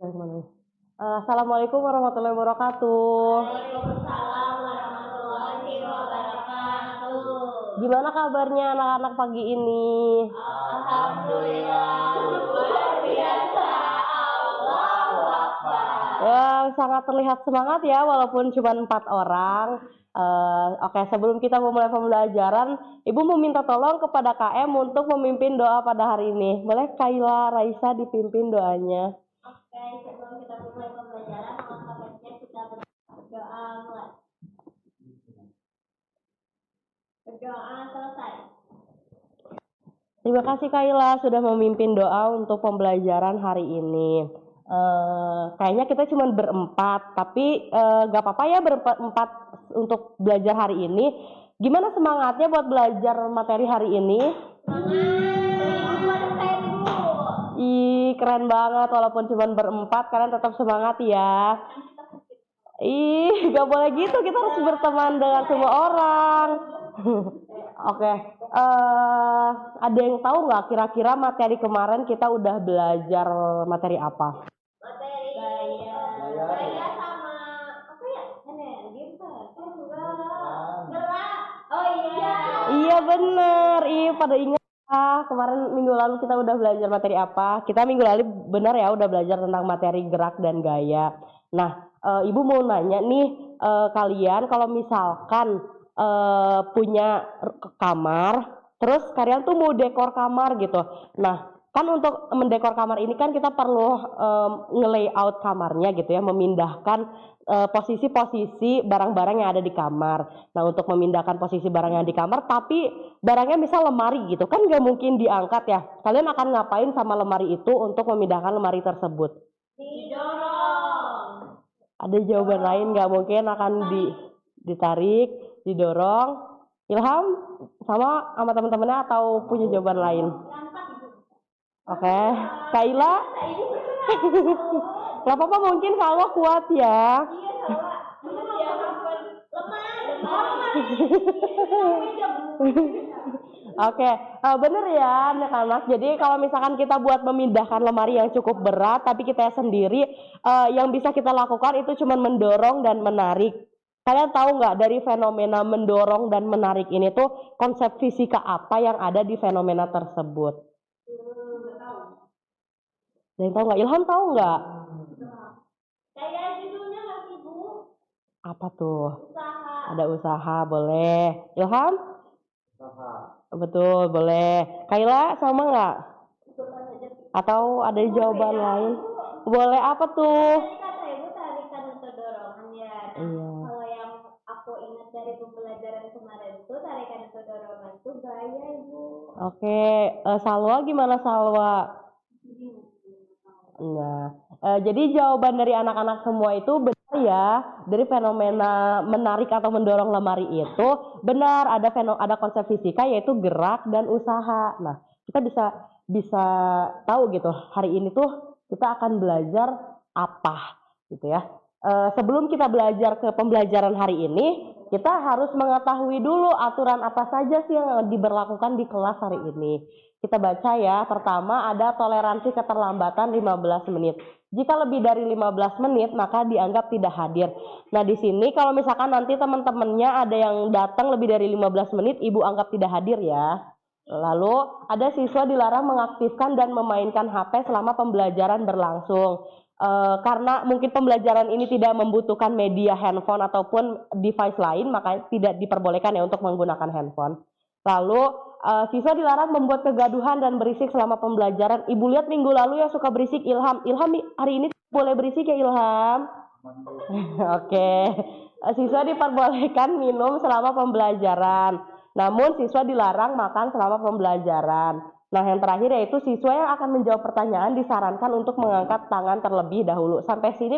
Assalamualaikum warahmatullahi wabarakatuh. Waalaikumsalam warahmatullahi wabarakatuh. Gimana kabarnya anak-anak pagi ini? Alhamdulillah, luar biasa. Allahu Akbar. Wah, sangat terlihat semangat ya walaupun cuma 4 orang. Oke, sebelum kita memulai pembelajaran, Ibu meminta tolong kepada KM untuk memimpin doa pada hari ini. Boleh Kaila, Raisa dipimpin doanya? Oke, sebelum kita mulai pembelajaran, alangkah baiknya kita berdoa mulai. Berdoa selesai. Terima kasih Kaila sudah memimpin doa untuk pembelajaran hari ini. Kayaknya kita cuma berempat, tapi gak apa-apa ya berempat untuk belajar hari ini. Gimana semangatnya buat belajar materi hari ini? Ih, keren banget walaupun cuma berempat, kalian tetap semangat ya. Ih, gak boleh gitu, kita harus berteman dengan semua orang. Oke, ada yang tahu nggak kira-kira materi kemarin kita udah belajar materi apa? Materi gaya sama apa ya? Energi gerak. Oh iya. Iya bener, pada ingat kemarin minggu lalu kita udah belajar materi apa? Kita minggu lalu benar ya udah belajar tentang materi gerak dan gaya. Nah, Ibu mau nanya nih, kalian kalau misalkan punya kamar, terus kalian tuh mau dekor kamar gitu. Nah, kan untuk mendekor kamar ini kan kita perlu nge-layout kamarnya gitu ya, memindahkan posisi-posisi barang-barang yang ada di kamar. Nah, untuk memindahkan posisi barang yang di kamar, tapi barangnya misal lemari gitu, kan nggak mungkin diangkat ya. Kalian akan ngapain sama lemari itu untuk memindahkan lemari tersebut? Didorong. Ada jawaban lain nggak? Mungkin akan ditarik, didorong. Ilham sama teman-temannya atau punya jawaban lain? Oke, Kaila? Gak apa-apa, mungkin Salwa kuat ya. Oke, bener ya anak-anak. Jadi kalau misalkan kita buat memindahkan lemari yang cukup berat, tapi kita sendiri, yang bisa kita lakukan itu cuma mendorong dan menarik. Kalian tahu nggak dari fenomena mendorong dan menarik ini tuh konsep fisika apa yang ada di fenomena tersebut? Ada yang tahu nggak? Ilham tahu nggak? Kayak judulnya nggak sih Bu? Apa tuh? Usaha. Ada usaha, boleh. Ilham? Usaha. Betul, boleh. Kaila sama nggak? Atau ada jawaban lain? Boleh, apa tuh? Tadi kata Ibu tarikan atau dorongan ya. Iya. Kalau yang aku ingat dari pembelajaran kemarin itu tarikan atau dorongan itu gaya Ibu. Oke, Salwa gimana Salwa? Nah, jadi jawaban dari anak-anak semua itu benar ya. Dari fenomena menarik atau mendorong lemari itu benar, ada konsep fisika yaitu gerak dan usaha. Nah, kita bisa tahu gitu. Hari ini tuh kita akan belajar apa gitu ya. Sebelum kita belajar ke pembelajaran hari ini, kita harus mengetahui dulu aturan apa saja sih yang diberlakukan di kelas hari ini. Kita baca ya, pertama ada toleransi keterlambatan 15 menit. Jika lebih dari 15 menit, maka dianggap tidak hadir. Nah, di sini kalau misalkan nanti teman-temannya ada yang datang lebih dari 15 menit, Ibu anggap tidak hadir ya. Lalu, ada siswa dilarang mengaktifkan dan memainkan HP selama pembelajaran berlangsung. Karena mungkin pembelajaran ini tidak membutuhkan media handphone ataupun device lain, maka tidak diperbolehkan ya untuk menggunakan handphone. Lalu, siswa dilarang membuat kegaduhan dan berisik selama pembelajaran. Ibu lihat minggu lalu yang suka berisik Ilham. Ilham hari ini boleh berisik ya Ilham? Oke. Siswa diperbolehkan minum selama pembelajaran. Namun siswa dilarang makan selama pembelajaran. Nah, yang terakhir yaitu siswa yang akan menjawab pertanyaan disarankan untuk mengangkat tangan terlebih dahulu. Sampai sini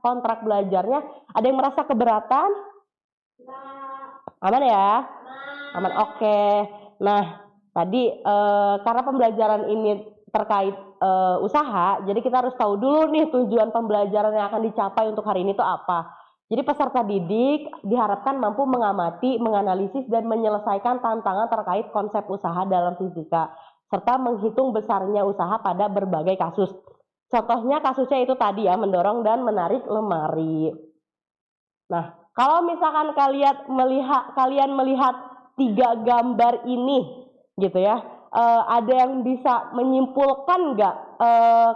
kontrak belajarnya ada yang merasa keberatan? Aman ya? Aman, oke. Nah, tadi karena pembelajaran ini terkait usaha, jadi kita harus tahu dulu nih tujuan pembelajaran yang akan dicapai untuk hari ini itu apa. Jadi peserta didik diharapkan mampu mengamati, menganalisis, dan menyelesaikan tantangan terkait konsep usaha dalam fisika, serta menghitung besarnya usaha pada berbagai kasus. Contohnya kasusnya itu tadi ya, mendorong dan menarik lemari. Nah, kalau misalkan kalian melihat 3 gambar ini gitu ya, ada yang bisa menyimpulkan nggak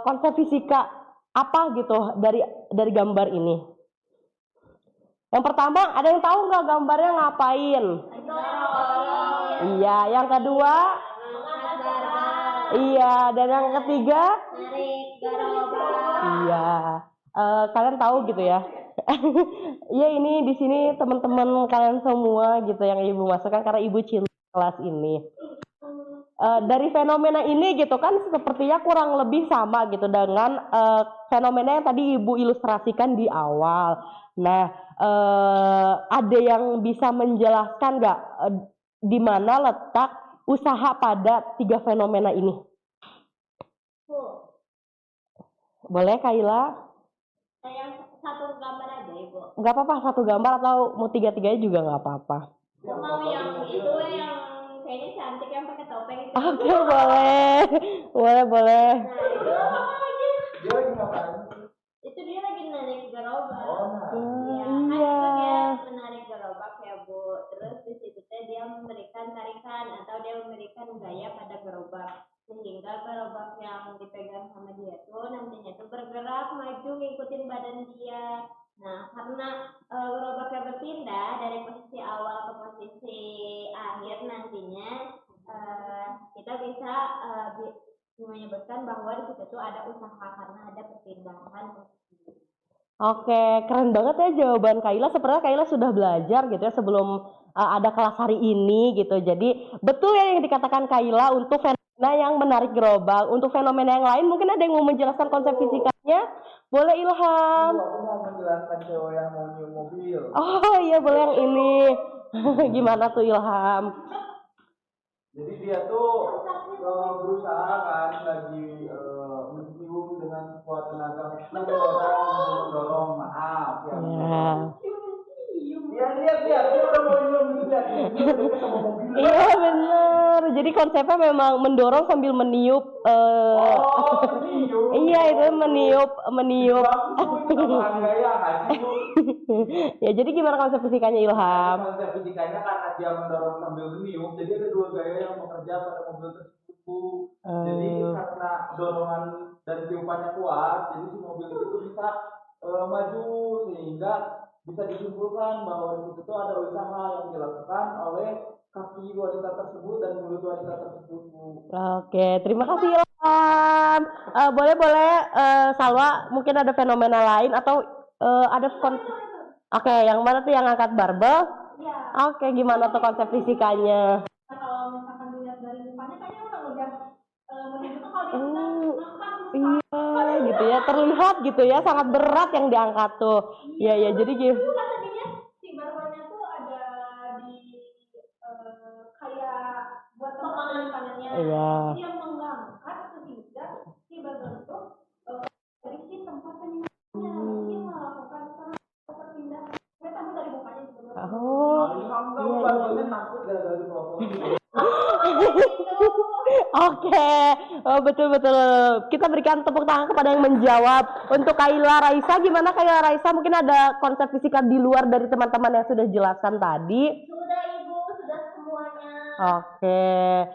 konsep fisika apa gitu dari gambar ini? Yang pertama, ada yang tahu nggak gambarnya ngapain? Iya, yang kedua? Iya, dan yang ketiga? Iya, kalian tahu gitu ya? Iya, ini di sini teman-teman kalian semua gitu yang ibu masukkan karena ibu cinta kelas ini. Dari fenomena ini gitu kan sepertinya kurang lebih sama gitu dengan fenomena yang tadi ibu ilustrasikan di awal. Nah, ada yang bisa menjelaskan nggak di mana letak usaha pada 3 fenomena ini? Boleh Kaila? Yang satu gambar aja ibu. Nggak apa-apa, satu gambar atau mau 3-3 juga nggak apa-apa. Mau yang itu yang kayaknya cantik yang pakai topeng itu. Oke, boleh. Boleh. Itu dia lagi menarik gerobak. Iya. Kan itu dia menarik gerobak ya Bu. Terus di situ dia memberikan tarikan atau dia memberikan gaya pada gerobak sehingga gerobak yang dipegang sama dia tuh nantinya tuh bergerak maju ngikutin badan dia. Nah, karena gerobaknya berpindah dari posisi awal ke posisi akhir nantinya kita bisa menyebutkan bahwa di situ tuh ada usaha karena ada perpindahan posisi. Oke, keren banget ya jawaban Kaila. Sepertinya Kaila sudah belajar gitu ya sebelum ada kelas hari ini gitu. Jadi betul ya yang dikatakan Kaila untuk fenomena yang menarik gerobak. Untuk fenomena yang lain mungkin ada yang mau menjelaskan konsep fisikanya. Boleh Ilham. Aku mau menjelaskan cewek yang mau nyium mobil. Oh iya boleh yang ini. Gimana tuh Ilham? Jadi dia tuh berusaha kan lagi mencium dengan kuat tenaga mendorong maaf ya. Iya lihat dia udah mau nyium gitu lihat dia deket sama mobil. Iya bener. Jadi konsepnya memang mendorong sambil meniup. Meniup. Iya itu meniup. Gaya nggak sih? Ya jadi gimana konsep fisikanya Ilham? Konsep fisikanya karena dia mendorong sambil meniup, jadi ada 2 gaya yang bekerja pada mobil tersebut. Jadi karena dorongan dan tiupannya kuat, jadi si mobil itu bisa maju sehingga bisa disimpulkan bahwa di situ tuh ada usaha yang dilakukan oleh kaki wanita tersebut dan mulut wanita tersebut. Oke, terima kasih Ilham. Boleh Salwa, mungkin ada fenomena lain atau ada Oke, yang mana tuh yang angkat barbel? Iya. Oke, gimana tuh konsep fisikanya? Kalau misalkan dilihat dari mukanya kayaknya udah menunjukkan kalau dia Iya, gitu ya, terlihat gitu ya, sangat berat yang diangkat tuh. Iya, jadi gitu. kan tadinya si barbelnya tuh ada di kayak buat tangannya. Iya. Dia mengangkat sehingga si barbel itu dari si tempat penyimpanannya dia melakukan perpindahan. Dia tahu dari mukanya juga. Oh, Barbelnya takut gara-gara dipotong. Oke, betul. Kita berikan tepuk tangan kepada yang menjawab. Untuk Kaila Raisa, gimana Kaila Raisa? Mungkin ada konsep fisika di luar dari teman-teman yang sudah jelaskan tadi. Sudah Ibu, sudah semuanya. Oke,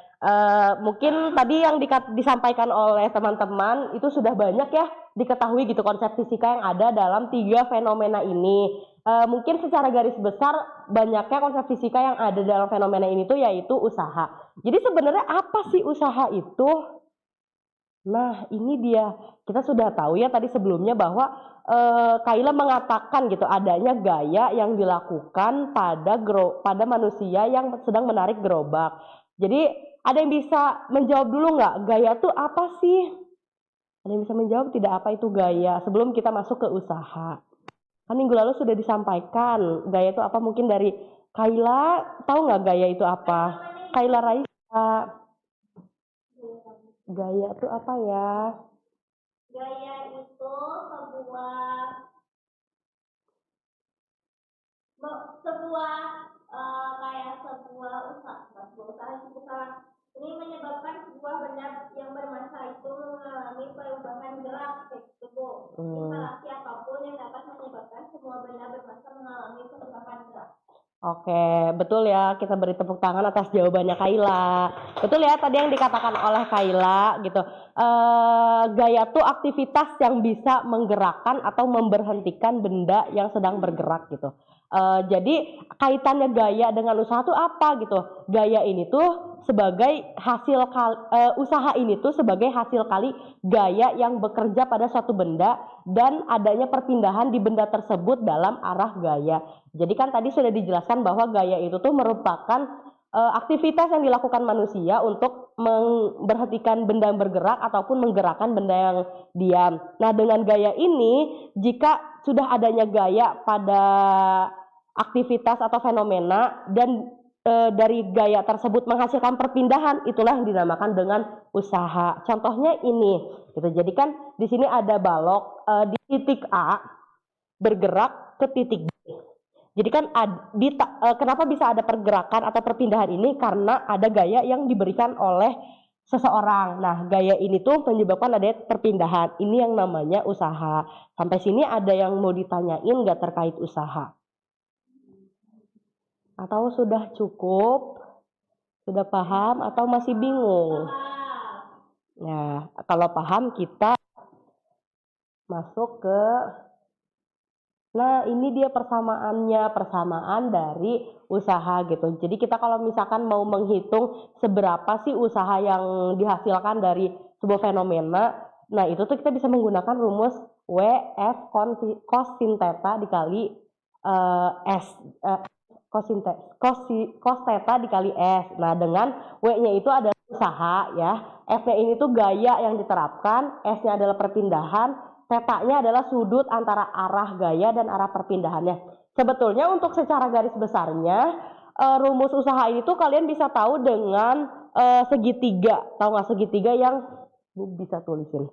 mungkin tadi yang disampaikan oleh teman-teman itu sudah banyak ya diketahui gitu konsep fisika yang ada dalam 3 fenomena ini. Mungkin secara garis besar banyaknya konsep fisika yang ada dalam fenomena ini tuh yaitu usaha. Jadi sebenarnya apa sih usaha itu? Nah ini dia, kita sudah tahu ya tadi sebelumnya bahwa Kaila mengatakan gitu adanya gaya yang dilakukan pada manusia yang sedang menarik gerobak. Jadi ada yang bisa menjawab dulu nggak gaya itu apa sih? Ada yang bisa menjawab tidak apa itu gaya sebelum kita masuk ke usaha? Kan minggu lalu sudah disampaikan gaya itu apa, mungkin dari Kaila tahu nggak gaya itu apa? Kaila Raisa, gaya itu apa ya? Gaya itu sebuah kayak sebuah usaha ini menyebabkan sebuah benda yang bermassa itu mengalami perubahan gerak gitu Bu. Instalasi apapun yang dapat menyebabkan semua benda bermassa mengalami perubahan gerak. Oke, betul ya. Kita beri tepuk tangan atas jawabannya Kaila. Betul ya tadi yang dikatakan oleh Kaila gitu. Gaya tuh aktivitas yang bisa menggerakkan atau memberhentikan benda yang sedang bergerak gitu. Jadi kaitannya gaya dengan usaha tuh apa gitu? Gaya ini tuh sebagai hasil usaha ini tuh sebagai hasil kali gaya yang bekerja pada suatu benda dan adanya perpindahan di benda tersebut dalam arah gaya. Jadi kan tadi sudah dijelaskan bahwa gaya itu tuh merupakan aktivitas yang dilakukan manusia untuk memberhentikan benda yang bergerak ataupun menggerakkan benda yang diam. Nah, dengan gaya ini, jika sudah adanya gaya pada aktivitas atau fenomena dan dari gaya tersebut menghasilkan perpindahan, itulah yang dinamakan dengan usaha. Contohnya ini, gitu. Jadi kan di sini ada balok di titik A bergerak ke titik B. Jadi kan kenapa bisa ada pergerakan atau perpindahan ini? Karena ada gaya yang diberikan oleh seseorang. Nah, gaya ini tuh menyebabkan ada perpindahan. Ini yang namanya usaha. Sampai sini ada yang mau ditanyain nggak terkait usaha? Atau sudah cukup? Sudah paham atau masih bingung? Nah, kalau paham kita masuk ke Nah, ini dia persamaannya, persamaan dari usaha gitu. Jadi kita kalau misalkan mau menghitung seberapa sih usaha yang dihasilkan dari sebuah fenomena, nah itu tuh kita bisa menggunakan rumus WF cos sin theta dikali S cos theta dikali S. Nah, dengan W-nya itu adalah usaha ya. F-nya ini tuh gaya yang diterapkan, S-nya adalah perpindahan, Theta-nya adalah sudut antara arah gaya dan arah perpindahannya. Sebetulnya untuk secara garis besarnya, rumus usaha ini tuh kalian bisa tahu dengan segitiga. Tahu nggak segitiga yang bisa tulisin?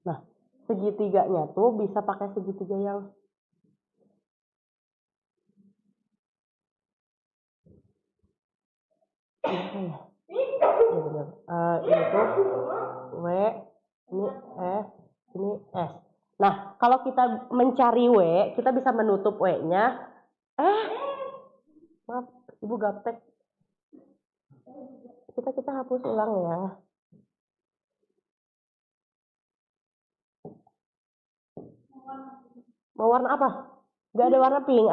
Nah, segitiganya tuh bisa pakai segitiga yang ini tuh W, ini F, ini S. Nah, kalau kita mencari W, kita bisa menutup W-nya. Maaf, Ibu gaptek. Kita hapus ulang ya. Mau warna apa? Gak ada warna pink,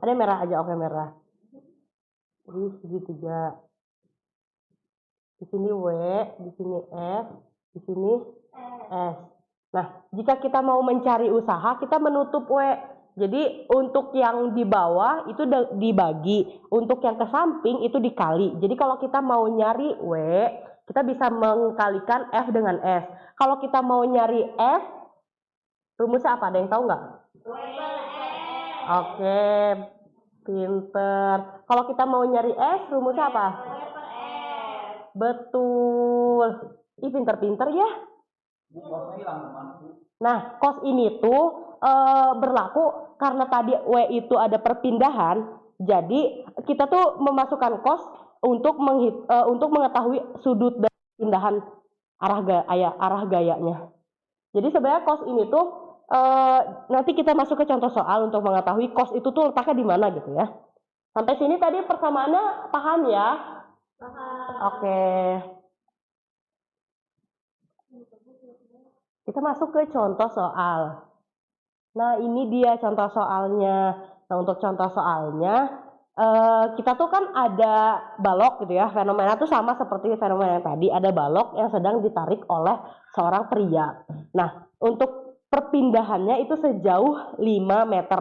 ada merah aja, oke merah. Jadi segitiga. Di sini W, di sini F, di sini S. Nah, jika kita mau mencari usaha, kita menutup W. Jadi untuk yang di bawah itu dibagi, untuk yang ke samping itu dikali. Jadi kalau kita mau nyari W, kita bisa mengkalikan F dengan S. Kalau kita mau nyari F, rumusnya apa? Ada yang tahu nggak? Oke, pinter. Kalau kita mau nyari S, rumusnya apa? Betul. Ih, pinter-pinter ya. Nah, cos ini tuh berlaku karena tadi W itu ada perpindahan. Jadi kita tuh memasukkan cos untuk mengetahui sudut dan pindahan arah gayanya. Jadi sebenarnya cos ini tuh nanti kita masuk ke contoh soal untuk mengetahui cos itu tuh letaknya di mana gitu ya. Sampai sini tadi persamaannya paham ya? Oke. Kita masuk ke contoh soal. Nah, ini dia contoh soalnya. Nah, untuk contoh soalnya, kita tuh kan ada balok gitu ya. Fenomena tuh sama seperti fenomena yang tadi. Ada balok yang sedang ditarik oleh seorang pria. Nah, untuk perpindahannya itu sejauh 5 meter.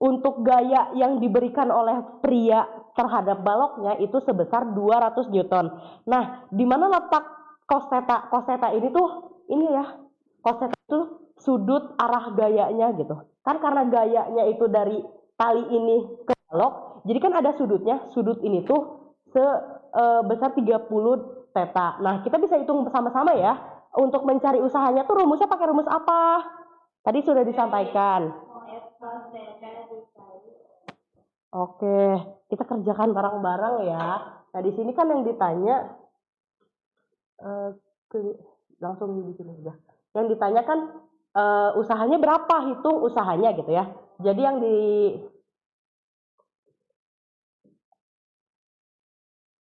Untuk gaya yang diberikan oleh pria terhadap baloknya itu sebesar 200 Newton. Nah, di mana letak cos theta? Cos theta ini tuh ini ya. Cos theta itu sudut arah gayanya gitu. Kan karena gayanya itu dari tali ini ke balok, jadi kan ada sudutnya. Sudut ini tuh sebesar 30 theta. Nah, kita bisa hitung bersama-sama ya. Untuk mencari usahanya tuh rumusnya pakai rumus apa? Tadi sudah disampaikan. Oke, kita kerjakan bareng-bareng ya. Nah, di sini kan yang ditanya langsung di sini aja. Yang ditanya kan usahanya berapa, hitung usahanya gitu ya. Jadi yang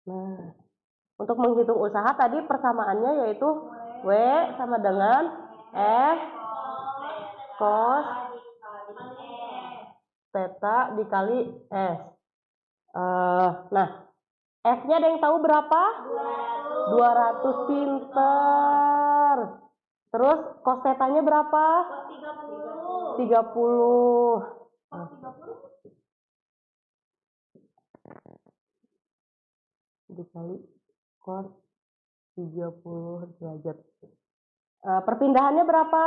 Nah, untuk menghitung usaha tadi persamaannya yaitu W sama dengan F cos theta dikali S. Nah, F-nya ada yang tahu berapa? 200, pinter. Terus cos theta-nya berapa? 30. Dikali cos 30 derajat. Perpindahannya berapa?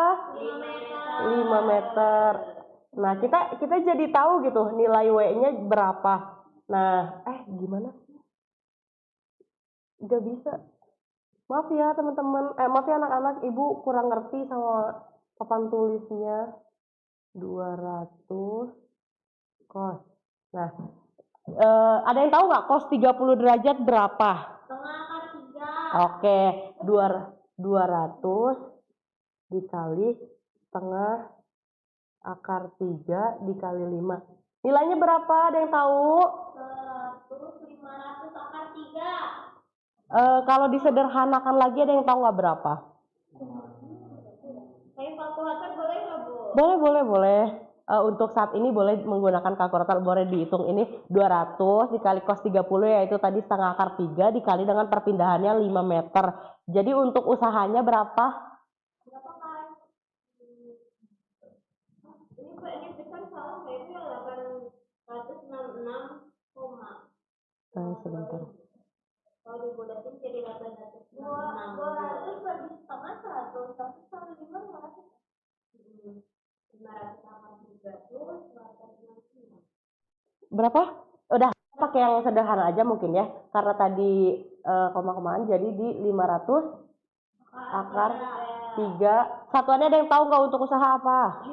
5 meter. Nah, kita jadi tahu gitu nilai W-nya berapa. Nah, gimana? Nggak bisa. Maaf ya teman-teman, maaf ya anak-anak, ibu kurang ngerti sama papan tulisnya. 200 cos. Nah, ada yang tahu nggak cos 30 derajat berapa? Setengah akar 3. Oke, 200 dikali setengah akar 3 dikali 5. Nilainya berapa? Ada yang tahu? 500 akar 3. Kalau disederhanakan lagi ada yang tahu nggak berapa? Saya kalkulator boleh nggak, Bu? Boleh. Untuk saat ini boleh menggunakan kalkulator, boleh dihitung ini 200 dikali cos 30 yaitu tadi setengah akar 3 dikali dengan perpindahannya 5 meter. Jadi untuk usahanya berapa? Berapa kan? Ini Pak, ini besar salah nggak itu ya 866 koma. Sebentar. Kalau dibulatin jadi 866. 200 bagi setengah 100. 1 kali 5 500. 500 sama 300 266. Berapa? Udah pakai yang sederhana aja mungkin ya. Karena tadi koma-komaan jadi di 500 akar 3. Satuannya ada yang tahu nggak untuk usaha apa?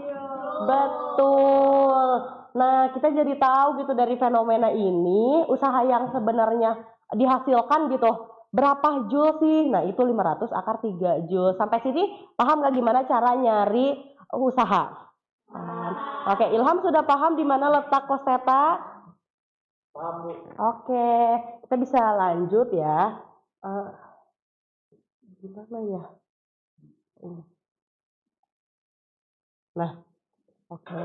Betul. Nah, kita jadi tahu gitu dari fenomena ini, usaha yang sebenarnya dihasilkan gitu, berapa joule sih? Nah, itu 500 akar 3 joule. Sampai sini paham nggak gimana cara nyari usaha? Paham. Oke, Ilham sudah paham di mana letak cos theta? Paham, Bu. Oke, kita bisa lanjut ya. Gimana ya? Nah, oke.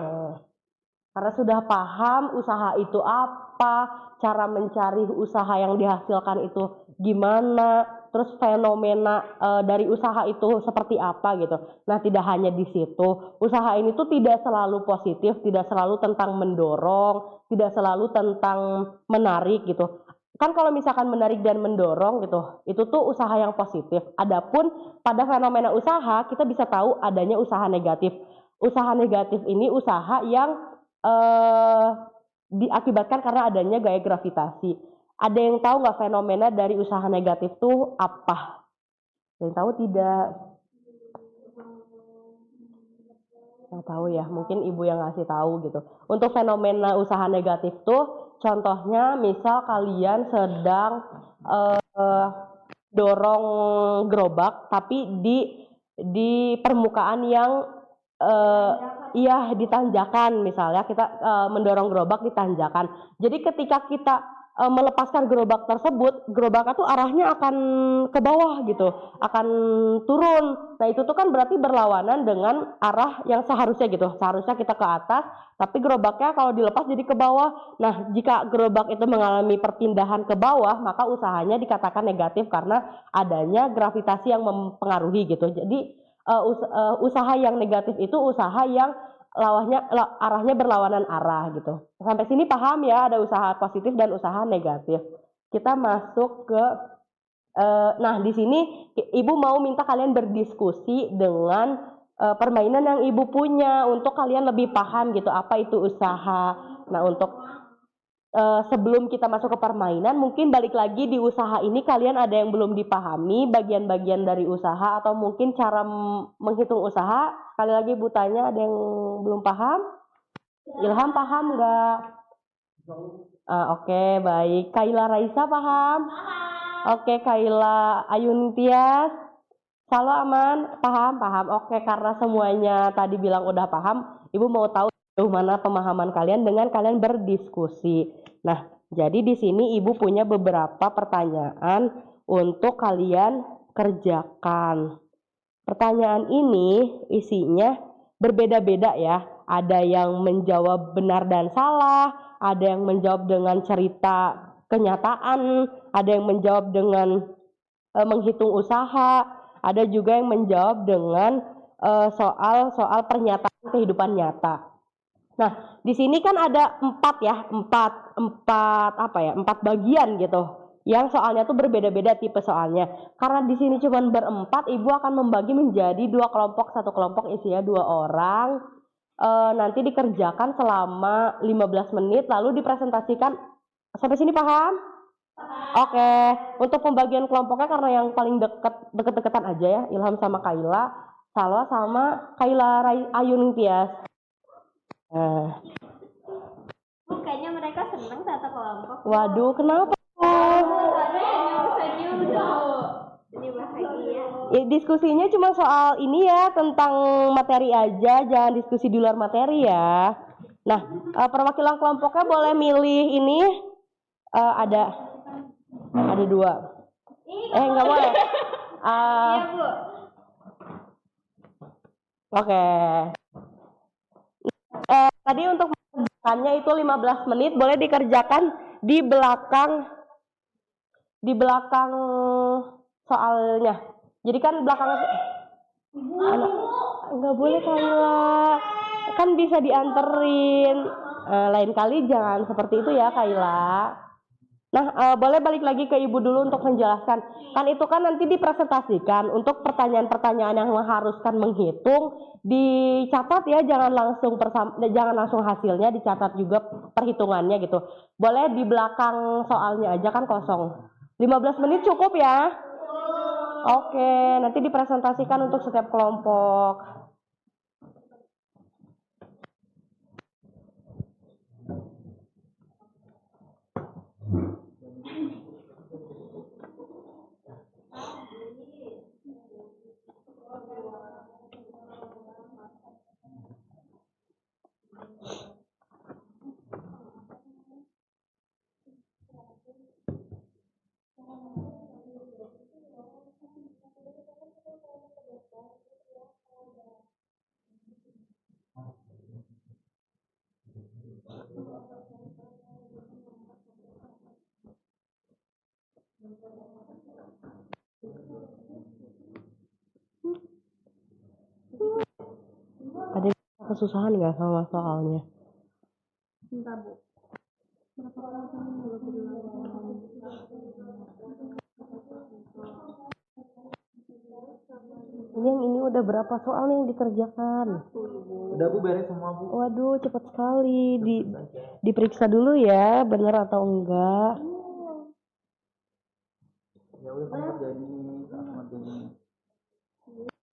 Karena sudah paham usaha itu apa, cara mencari usaha yang dihasilkan itu gimana, terus fenomena dari usaha itu seperti apa gitu. Nah, tidak hanya di situ, usaha ini tuh tidak selalu positif, tidak selalu tentang mendorong, tidak selalu tentang menarik gitu. Kan kalau misalkan menarik dan mendorong gitu, itu tuh usaha yang positif. Adapun pada fenomena usaha, kita bisa tahu adanya usaha negatif. Usaha negatif ini usaha yang diakibatkan karena adanya gaya gravitasi. Ada yang tahu nggak fenomena dari usaha negatif tuh apa? Ada yang tahu tidak? Nggak tahu ya, mungkin ibu yang ngasih tahu gitu. Untuk fenomena usaha negatif tuh, contohnya misal kalian sedang dorong gerobak, tapi di permukaan yang iya ditanjakan, misalnya kita mendorong gerobak di tanjakan. Jadi ketika kita melepaskan gerobak tersebut, gerobak itu arahnya akan ke bawah gitu, akan turun. Nah, itu tuh kan berarti berlawanan dengan arah yang seharusnya gitu. Seharusnya kita ke atas, tapi gerobaknya kalau dilepas jadi ke bawah. Nah, jika gerobak itu mengalami perpindahan ke bawah, maka usahanya dikatakan negatif karena adanya gravitasi yang mempengaruhi gitu. Jadi usaha yang negatif itu usaha yang arahnya berlawanan arah gitu. Sampai sini paham ya, ada usaha positif dan usaha negatif. Kita masuk ke nah di sini ibu mau minta kalian berdiskusi dengan permainan yang ibu punya untuk kalian lebih paham gitu apa itu usaha. Nah, untuk sebelum kita masuk ke permainan, mungkin balik lagi di usaha ini kalian ada yang belum dipahami bagian-bagian dari usaha atau mungkin cara menghitung usaha. Sekali lagi Bu tanya, ada yang belum paham? Ilham paham nggak? Oke, baik. Kaila Raisa paham? Oke, Kaila Ayuntias. Salo aman? Paham? Paham. Oke, karena semuanya tadi bilang udah paham, Ibu mau tahu sejauh mana pemahaman kalian dengan kalian berdiskusi. Nah, jadi di sini Ibu punya beberapa pertanyaan untuk kalian kerjakan. Pertanyaan ini isinya berbeda-beda ya. Ada yang menjawab benar dan salah, ada yang menjawab dengan cerita kenyataan, ada yang menjawab dengan menghitung usaha, ada juga yang menjawab dengan soal-soal pernyataan kehidupan nyata. Nah, di sini kan ada empat bagian gitu. Yang soalnya tuh berbeda-beda tipe soalnya. Karena di sini cuma berempat, Ibu akan membagi menjadi dua kelompok, satu kelompok isinya 2 orang. Nanti dikerjakan selama 15 menit, lalu dipresentasikan. Sampai sini paham? Oke, untuk pembagian kelompoknya karena yang paling deket-deketan aja ya, Ilham sama Kaila, Salwa sama Kaila Ayuningtyas. Nah, Kayaknya mereka senang satu kelompok. waduh, kenapa? Senyum tuh. Ini bahagia. Diskusinya cuma soal ini ya, tentang materi aja, jangan diskusi di luar materi ya. Nah, perwakilan kelompoknya boleh milih ini. Ada 2. Nggak boleh. Iya, Bu. Oke. Tadi untuk mengerjakannya itu 15 menit, boleh dikerjakan di belakang soalnya. Jadi kan belakang nggak boleh Kaila, kan bisa dianterin. Lain kali jangan seperti itu ya Kaila. Nah, boleh balik lagi ke Ibu dulu untuk menjelaskan. Kan itu kan nanti dipresentasikan untuk pertanyaan-pertanyaan yang mengharuskan menghitung, dicatat ya, jangan langsung hasilnya, dicatat juga perhitungannya gitu. Boleh di belakang soalnya aja kan kosong. 15 menit cukup ya? Oke, nanti dipresentasikan untuk setiap kelompok. Ada kesusahan nggak sama soalnya? Enggak, Bu. Ini udah berapa soal nih yang dikerjakan? Udah Bu, beres semua Bu. Waduh, cepat sekali. Diperiksa dulu ya, bener atau enggak. Ya udah kamu kerjain ini, kamu kerjain ini.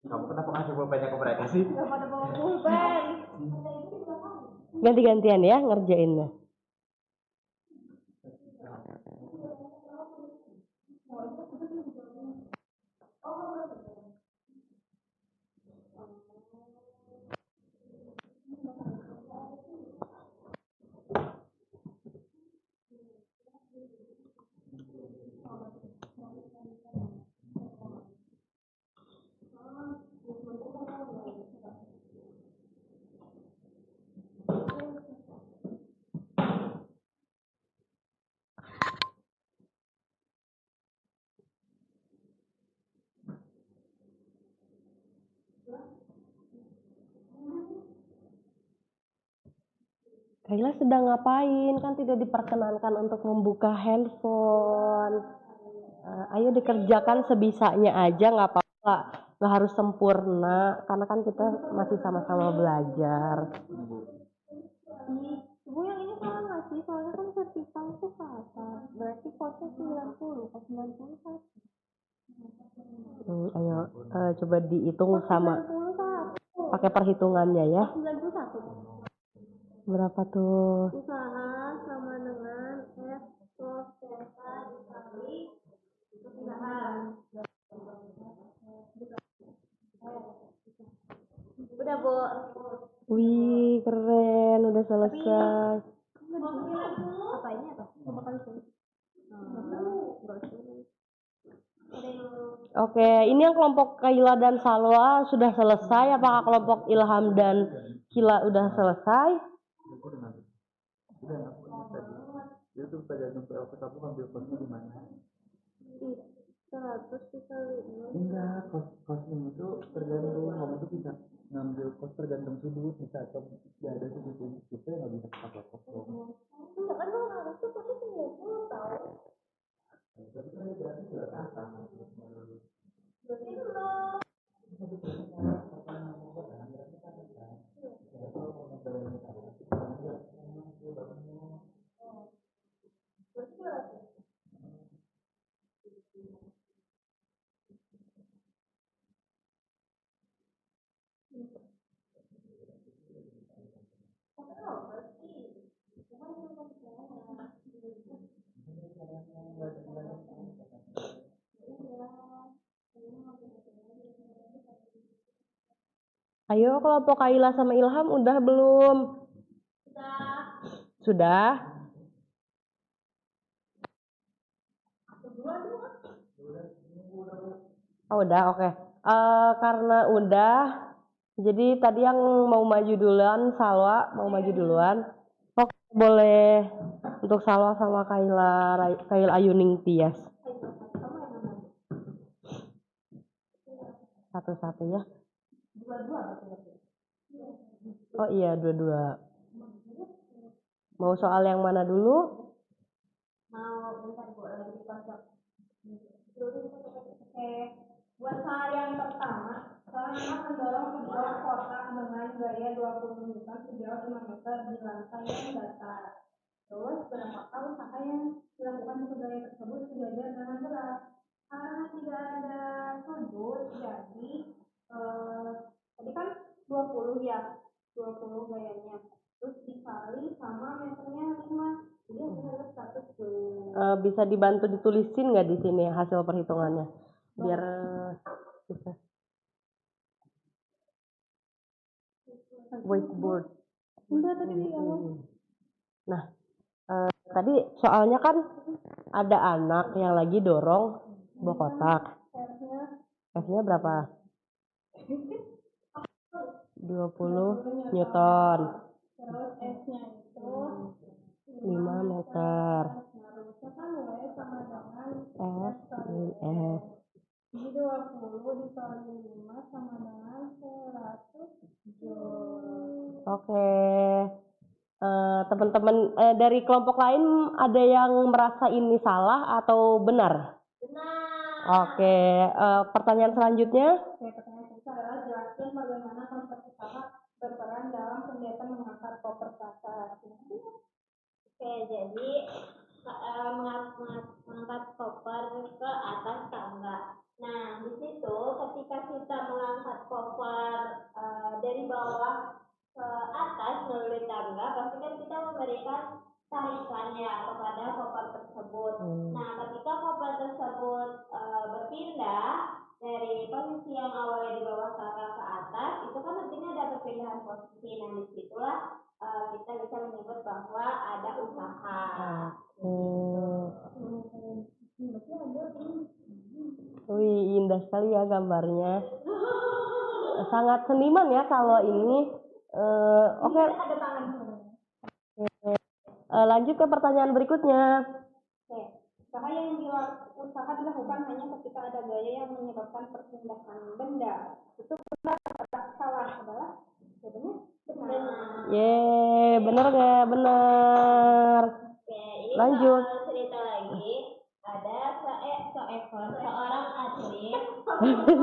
Kamu kenapa ngasih pulpennya ke mereka sih? Enggak pada bawa pulpen. Ganti-gantian ya ngerjainnya. Kaila sedang ngapain? Kan tidak diperkenankan untuk membuka handphone. Ayo dikerjakan sebisanya aja, nggak apa-apa. Nggak harus sempurna, karena kan kita masih sama-sama belajar. Bu, yang ini salah nggak sih? Soalnya kan vertikal tuh ke atas. Berarti kosnya 90, kos 91. Ayo, coba dihitung sama 91. pakai perhitungannya ya. 91. Berapa tuh? Usaha sama selesai. Apa ini apa? Coba kali tulis. Enggak sulit. Ada yang Oke, ini yang kelompok Kaila dan Salwa sudah selesai. Apakah kelompok Ilham dan Kila udah selesai? Dia tuh tergantung PLP kamu ambil kosnya di mana? 100 dikali 6. Enggak, kosnya itu tergantung kamu tuh bisa ngambil kos tergantung sudut bisa atau ya ada sudut yang kita nggak bisa pakai kos dong. Enggak kan kalau harus tuh pasti 90 tahu. Tapi kan itu berarti berapa? Berarti belum. Ayo kelompok Kaila sama Ilham udah belum? Sudah? Oh udah, oke. Karena udah, jadi tadi yang mau maju duluan, Salwa mau maju duluan. Oke, boleh untuk Salwa sama Kaila Ayuning Tias. Satu-satu ya. Oh iya, dua-dua. Mau soal yang mana dulu? Mau bentar Bu lagi dipasang. Oke. Buat soal yang pertama, seorang anak mendorong sebuah kotak dengan gaya 20 Newton sejauh 5 meter di lantai yang datar. Terus berapakah usaha yang dilakukan untuk gaya tersebut sejajar dengan berat? Karena tidak ada sudut, jadi tadi kan 20 ya, 20 gayanya. Terus dikali sama meternya 5. Jadi hasilnya adalah 100. Bisa dibantu ditulisin nggak di sini hasil perhitungannya? Biar bisa. Whiteboard. Enggak tadi di awal. Nah, tadi soalnya kan ada anak yang lagi dorong sebuah kotak. F-nya berapa? 20 Newton. Terus S-nya itu 5 meter. harusnya kan W sama dengan F min F. Jadi 20 dikali 5 sama dengan 100 Joule. Oke. Teman-teman dari kelompok lain ada yang merasa ini salah atau benar? Benar. Oke. Pertanyaan selanjutnya? Oke, pertanyaan selanjutnya adalah jelaskan bagaimana konsep usaha berperan dalam kegiatan mengangkat koper ke atas. Oke, jadi mengangkat koper ke atas tangga. Nah, di situ ketika kita mengangkat koper dari bawah ke atas melalui tangga, pasti kan kita memberikan tarikan ya kepada koper tersebut. Nah, ketika koper tersebut berpindah dari posisi yang awalnya di bawah tangga ke atas, itu kan artinya ada perpindahan posisi. Nah, disitulah kita bisa menyebut bahwa ada usaha. Wih, indah sekali ya gambarnya. Sangat seniman ya kalau ini. Oke. Ada tangan. Lanjut ke pertanyaan berikutnya. Oke. Usaha dilakukan hanya ketika ada gaya yang menyebabkan perpindahan benda. Itu benar atau salah adalah jawabannya benar. Bener nggak? Bener. Oke, ini Lanjut. soal cerita lagi. Ada seorang atlet waktu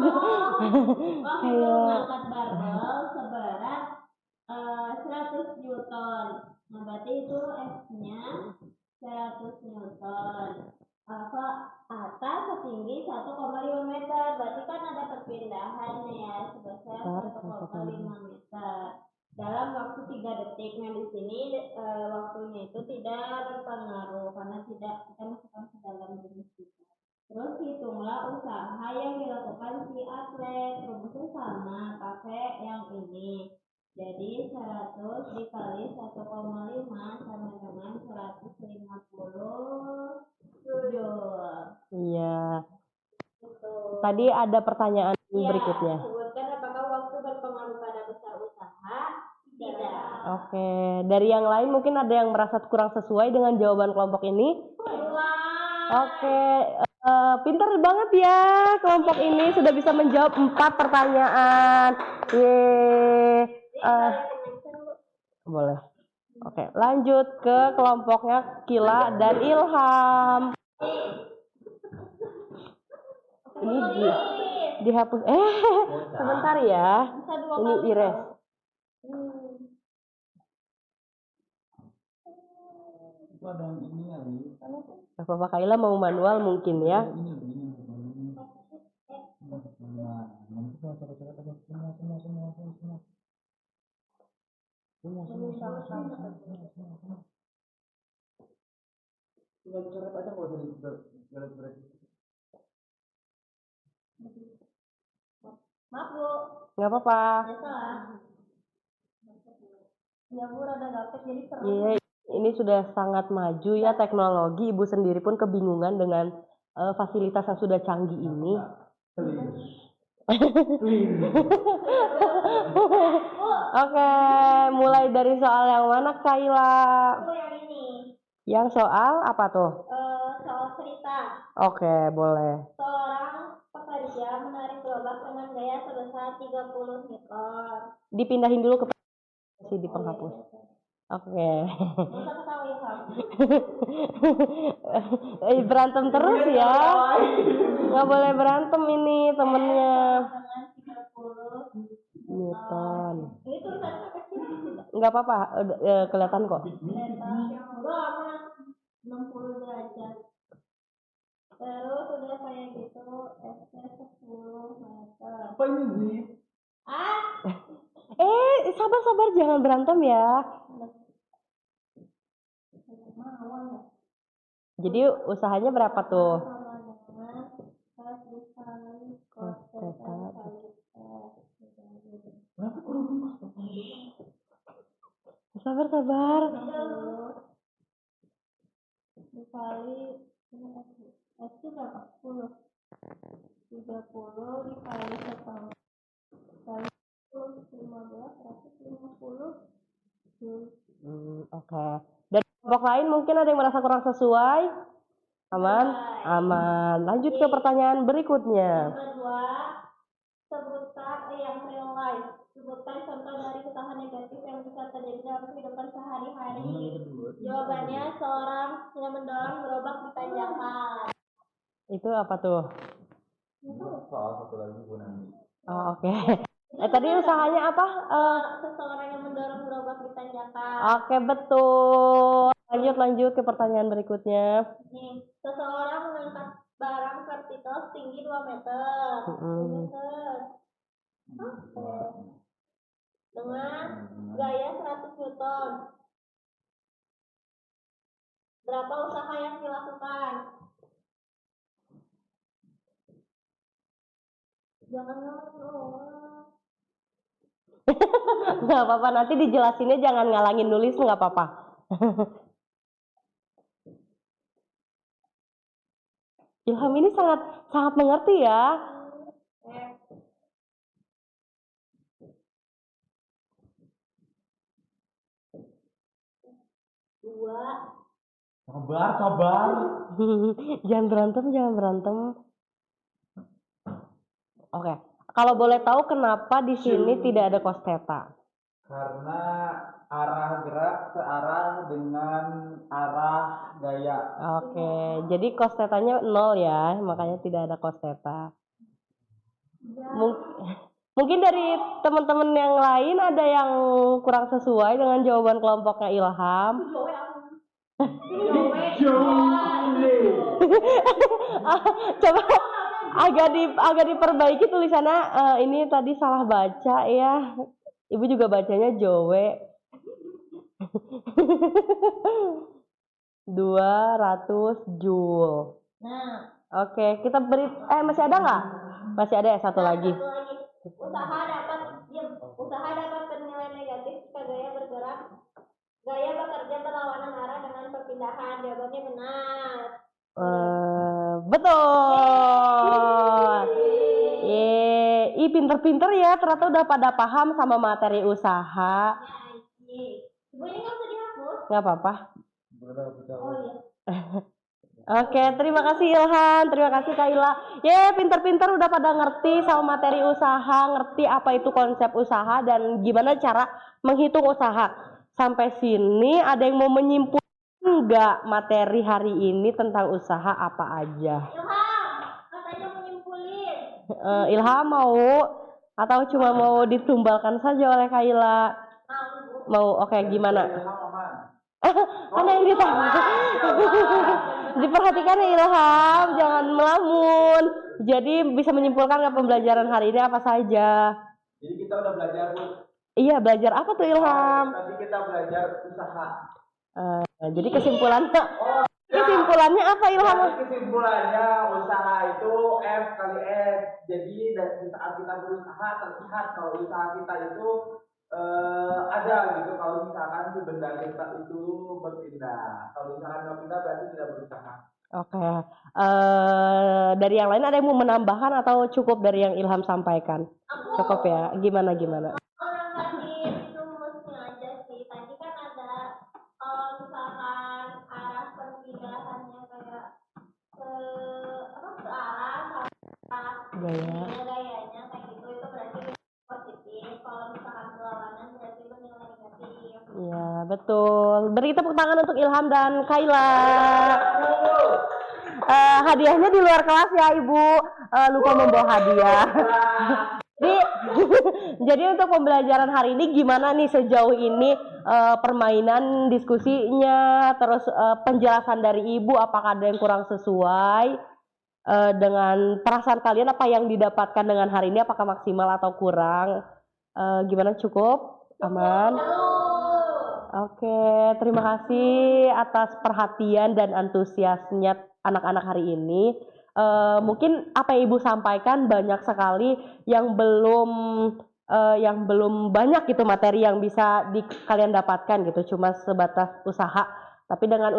mengangkat barbel seberat 100 Newton. Nah, berarti itu F-nya 100 Newton. Ke atas setinggi 1,5 meter. Berarti kan ada perpindahan ya sebesar 1,5 meter. Dalam waktu 3 detik. Nah, di sini waktunya itu tidak berpengaruh karena tidak kita masukkan ke dalam rumus kita. Terus hitunglah usaha yang dilakukan si atlet. Rumusnya sama, pakai yang ini. Jadi 100 dikali 1,5 sama dengan 150 joule. Iya. Gitu. Tadi ada pertanyaan Iya, berikutnya. sebutkan apakah waktu berpengaruh pada besar usaha? Tidak. Oke, dari yang lain mungkin ada yang merasa kurang sesuai dengan jawaban kelompok ini. Oke, pinter banget ya kelompok ini sudah bisa menjawab 4 pertanyaan. Yeay. Boleh. Oke, lanjut ke kelompoknya Kila dan Ilham. Ini dihapus. Sebentar ya. Ini Ires. Itu ada yang ini kali. Bapak Kaila mau manual mungkin ya. Nah, nanti kalau coret-coret ada semua. Tinggal dicoret aja nggak usah dicoret-coret. Maaf Bu, Nggak apa-apa. biasa. Ya Bu, rada gaptek jadi seru. Iya, ini sudah sangat maju ya teknologi. Ibu sendiri pun kebingungan dengan fasilitas yang sudah canggih ini. Oke, mulai dari soal yang mana Kaila? Bu, yang ini. Yang soal apa tuh? Soal cerita. Oke, boleh. Seorang pekerja menarik gerobak dengan gaya sebesar 30 meter. Dipindahin dulu ke di penghapus. Oke. Bisa ketahui Ham. Berantem terus ya. Nggak boleh berantem ini temennya. Dengan 30 Newton. Ini tulisannya kecil tidak? Nggak apa-apa, kelihatan kok. Enggak, 60 derajat. Terus udah kayak gitu, SC 10 meter. Apa ini zip? Sabar jangan berantem ya. Jadi usahanya berapa tuh? Kenapa kurang? Sabar. Dikali SC berapa? 10. 30 dikali setengah kali 15 150. Oke. Dari kelompok lain mungkin ada yang merasa kurang sesuai? Aman. Lanjut ke pertanyaan berikutnya. Yang kedua, sebutkan yang real life. Sebutkan contoh dari usaha negatif yang bisa terjadi dalam kehidupan sehari-hari. Jawabannya, seorang yang mendorong gerobak ditanjakan. Itu apa tuh? Soal satu lagi Bu Nani. Oh, oke. Tadi usahanya apa? Seseorang yang mendorong gerobak ditanjakan. Oke, betul. Lanjut ke pertanyaan berikutnya. Nih, seseorang mengangkat barang vertikal setinggi 2 meter. Dengan gaya 100 Newton. Berapa usaha yang dilakukan? Jangan ngomong. Nggak apa-apa, nanti dijelasinnya jangan ngalangin nulis, nggak apa-apa. Ilham ini sangat mengerti ya. Dua. Sabar. Jangan berantem. Oke. Kalau boleh tahu kenapa di sini tidak ada cos theta? Karena arah gerak searah dengan arah gaya. Oke, jadi cos theta-nya 0 ya, makanya tidak ada cos theta. Mungkin dari teman-teman yang lain ada yang kurang sesuai dengan jawaban kelompoknya Ilham. Coba agak diperbaiki tulisannya. Ini tadi salah baca ya. Ibu juga bacanya Jowe. 200 joule. Nah. Oke, kita beri. Masih ada nggak? Masih ada ya satu lagi. Usaha dapat bernilai negatif adalah gaya bekerja berlawanan arah dengan perpindahan. Jawabannya benar. Betul. Ih, pinter-pinter ya, ternyata udah pada paham sama materi usaha. Ibu ini nggak usah dihapus. Nggak apa-apa. Oh iya. Oke, terima kasih Ilham, terima kasih Kaila. Pinter-pinter udah pada ngerti sama materi usaha, ngerti apa itu konsep usaha dan gimana cara menghitung usaha. Sampai sini ada yang mau menyimpulkan nggak materi hari ini tentang usaha apa aja? Ilham, katanya menyimpulin. Ilham mau atau cuma mau ditumbalkan saja oleh Kaila? Mau, oke, gimana? Mana yang ditanya? Diperhatikan ya Ilham, jangan melamun. Jadi bisa menyimpulkan ke pembelajaran hari ini apa saja. Jadi kita udah belajar Bu. Iya, belajar apa tuh Ilham? Tadi kita belajar usaha. Jadi kesimpulannya apa Ilham? Jadi kesimpulannya usaha itu F kali S. Jadi dari saat kita berusaha terlihat kalau usaha kita itu ada gitu. Kalau misalkan si benda kita itu berpindah. Kalau misalkan nggak pindah berarti tidak berusaha. Oke. Dari yang lain ada yang mau menambahkan atau cukup dari yang Ilham sampaikan? Cukup ya. Gimana? Orang tadi itu mesti aja sih. Tadi kan ada kalau misalkan arah perpindahannya kayak ke arah Gaya. gayanya kayak gitu itu berarti positif. Kalau misalkan berlawanan berarti bernilai negatif. Iya, betul. Beri tepuk tangan untuk Ilham dan Kaila. Hadiahnya di luar kelas ya Ibu. Lupa membawa hadiah. Jadi untuk pembelajaran hari ini gimana nih sejauh ini permainan diskusinya, terus penjelasan dari Ibu apakah ada yang kurang sesuai dengan perasaan kalian, apa yang didapatkan dengan hari ini apakah maksimal atau kurang? Gimana, cukup? Aman? Oke, terima kasih atas perhatian dan antusiasnya anak-anak hari ini. Mungkin apa yang Ibu sampaikan banyak sekali yang belum banyak gitu materi yang bisa kalian dapatkan gitu, cuma sebatas usaha. Tapi dengan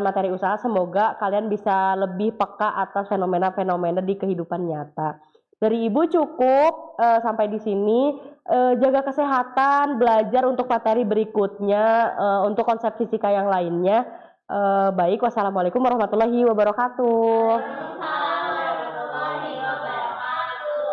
materi usaha semoga kalian bisa lebih peka atas fenomena-fenomena di kehidupan nyata. Dari Ibu cukup sampai di sini. Jaga kesehatan, belajar untuk materi berikutnya, untuk konsep fisika yang lainnya. Baik, wassalamualaikum warahmatullahi wabarakatuh. Waalaikumsalam warahmatullahi wabarakatuh.